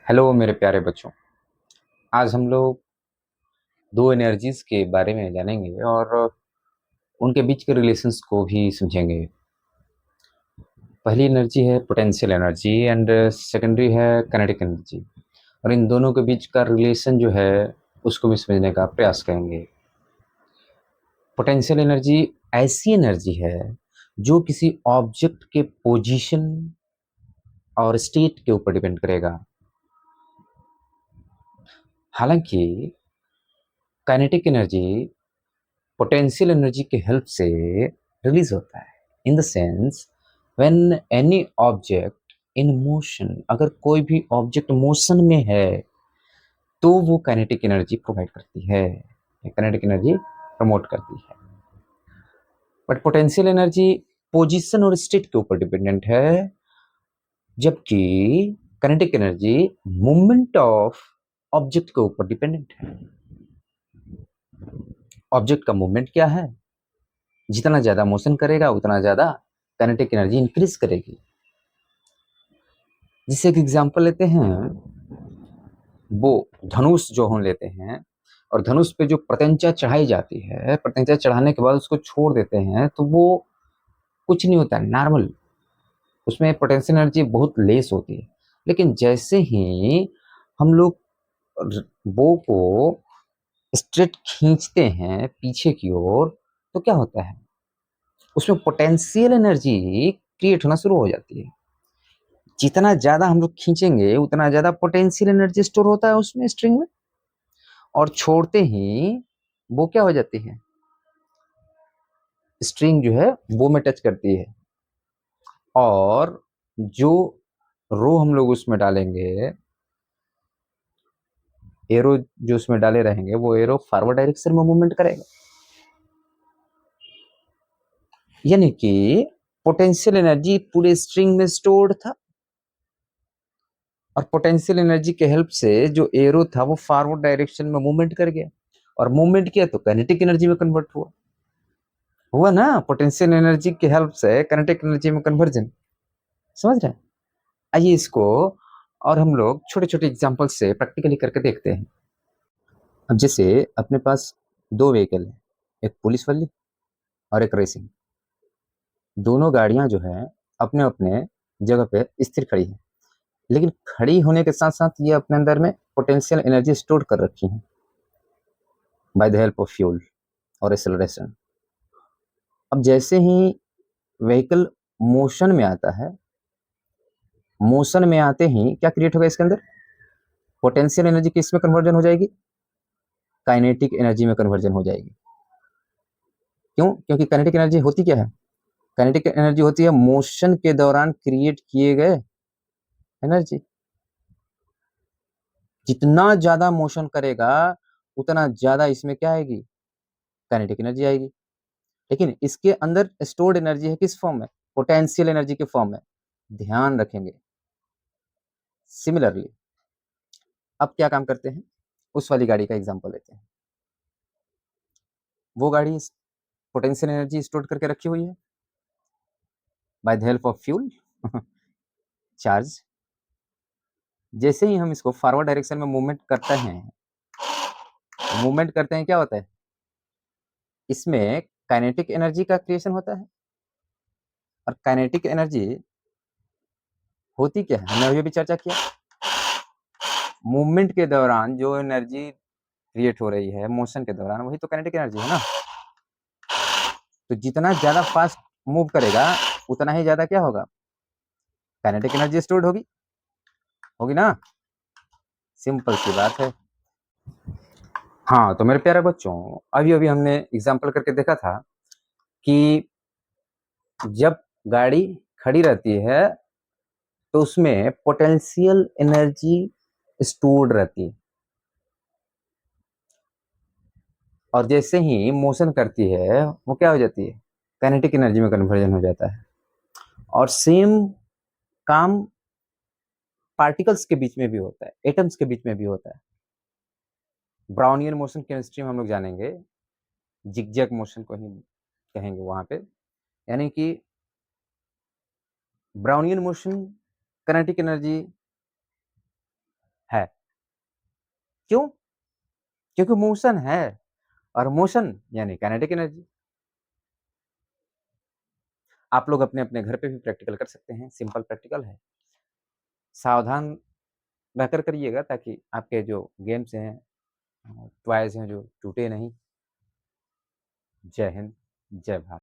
Hello मेरे प्यारे बच्चों। आज हम लोग दो एनर्जीज के बारे में जानेंगे और उनके बीच के रिलेशंस को भी समझेंगे। पहली एनर्जी है पोटेंशियल एनर्जी एंड सेकेंडरी है काइनेटिक एनर्जी। और इन दोनों के बीच का रिलेशन जो है उसको भी समझने का प्रयास करेंगे। पोटेंशियल एनर्जी ऐसी एनर्जी है जो किसी ऑब्जेक्ट के पोजीशन और स्टेट के ऊपर डिपेंड करेगा। हालांकि काइनेटिक एनर्जी पोटेंशियल एनर्जी के हेल्प से रिलीज होता है। In the sense when any object in motion, अगर कोई भी ऑब्जेक्ट मोशन में है तो वो काइनेटिक एनर्जी प्रोवाइड करती है, काइनेटिक एनर्जी प्रमोट करती है। बट पोटेंशियल एनर्जी पोजीशन और स्टेट के ऊपर डिपेंडेंट है, जबकि kinetic energy movement of object के ऊपर डिपेंडेंट है। ऑब्जेक्ट का मूवमेंट क्या है, जितना ज्यादा मोशन करेगा उतना ज्यादा काइनेटिक एनर्जी इंक्रीज करेगी। जिससे एक एग्जांपल लेते हैं, वो धनुष जो हम लेते हैं और धनुष पे जो प्रत्यंचा चढ़ाई जाती है, प्रत्यंचा चढ़ाने के बाद उसको छोड़ देते हैं तो वो कुछ नहीं होता है, नॉर्मल। उसमें पोटेंशियल एनर्जी बहुत लेस होती है। लेकिन जैसे ही हम लोग बो को स्ट्रेट खींचते हैं पीछे की ओर, तो क्या होता है, उसमें पोटेंशियल एनर्जी क्रिएट होना शुरू हो जाती है। जितना ज्यादा हम लोग खींचेंगे उतना ज्यादा पोटेंशियल एनर्जी स्टोर होता है उसमें स्ट्रिंग में, और छोड़ते ही वो क्या हो जाती है, स्ट्रिंग जो है वो में टच करती है। और जो रो हम लोग उसमें डालेंगे, एरो जो उसमें डाले रहेंगे, वो एरो फॉरवर्ड डायरेक्शन में मूवमेंट करेगा। यानी कि पोटेंशियल एनर्जी पूरे स्ट्रिंग में स्टोर्ड था, और पोटेंशियल एनर्जी के हेल्प से जो एरो था वो फॉरवर्ड डायरेक्शन में मूवमेंट कर गया, और मूवमेंट किया तो काइनेटिक एनर्जी में कन्वर्ट हुआ। हुआ ना, पोटेंशियल एनर्जी की हेल्प से काइनेटिक एनर्जी में कन्वर्जन। समझ रहे हैं? आइए इसको और हम लोग छोटे छोटे एग्जांपल से प्रैक्टिकली करके देखते हैं। अब जैसे अपने पास दो व्हीकल है, एक पुलिस वाली और एक रेसिंग। दोनों गाड़ियां जो है अपने अपने जगह पे स्थिर खड़ी है, लेकिन खड़ी होने के साथ साथ ये अपने अंदर में पोटेंशियल एनर्जी स्टोर कर रखी है by the help of fuel और एक्सेलरेशन। अब जैसे ही व्हीकल मोशन में आता है, मोशन में आते ही क्या क्रिएट होगा इसके अंदर, पोटेंशियल एनर्जी किस में कन्वर्जन हो जाएगी, काइनेटिक एनर्जी में कन्वर्जन हो जाएगी। क्यों? क्योंकि काइनेटिक एनर्जी होती क्या है, काइनेटिक एनर्जी होती है मोशन के दौरान क्रिएट किए गए एनर्जी। जितना ज्यादा मोशन करेगा उतना ज्यादा इसमें क्या आएगी, काइनेटिक एनर्जी आएगी। लेकिन इसके अंदर स्टोर्ड एनर्जी है किस फॉर्म में, पोटेंशियल एनर्जी के फॉर्म में। ध्यान रखेंगे। सिमिलरली अब क्या काम करते हैं, उस वाली गाड़ी का एग्जांपल लेते हैं। वो गाड़ी पोटेंशियल एनर्जी स्टोर करके रखी हुई है by the help of fuel charge. जैसे ही हम इसको फॉरवर्ड डायरेक्शन में मूवमेंट करते हैं क्या होता है, इसमें काइनेटिक एनर्जी का क्रिएशन होता है। और काइनेटिक एनर्जी होती क्या है, हमने अभी भी चर्चा किया। मूवमेंट के दौरान जो एनर्जी क्रिएट हो रही है मोशन के दौरान, वही तो काइनेटिक एनर्जी है ना। तो जितना ज्यादा फास्ट मूव करेगा उतना ही ज्यादा क्या होगा, काइनेटिक एनर्जी स्टोर्ड होगी। होगी ना, सिंपल सी बात है। हाँ तो मेरे प्यारे बच्चों, अभी अभी हमने एग्जांपल करके देखा था कि जब गाड़ी खड़ी रहती है तो उसमें पोटेंशियल एनर्जी स्टोर्ड रहती है, और जैसे ही मोशन करती है वो क्या हो जाती है, काइनेटिक एनर्जी में कन्वर्जन हो जाता है। और सेम काम पार्टिकल्स के बीच में भी होता है, एटम्स के बीच में भी होता है। ब्राउनियन मोशन केमिस्ट्री में हम लोग जानेंगे, जिगजैग मोशन को ही कहेंगे वहां पे। यानी कि ब्राउनियन मोशन काइनेटिक एनर्जी क्यों? क्योंकि मोशन है और मोशन यानी काइनेटिक एनर्जी। आप लोग अपने-अपने घर पे भी प्रैक्टिकल कर सकते हैं, सिंपल प्रैक्टिकल है। सावधान रहकर करिएगा ताकि आपके जो गेम्स हैं टॉयज़ हैं जो टूटे नहीं। जय हिंद, जय भारत।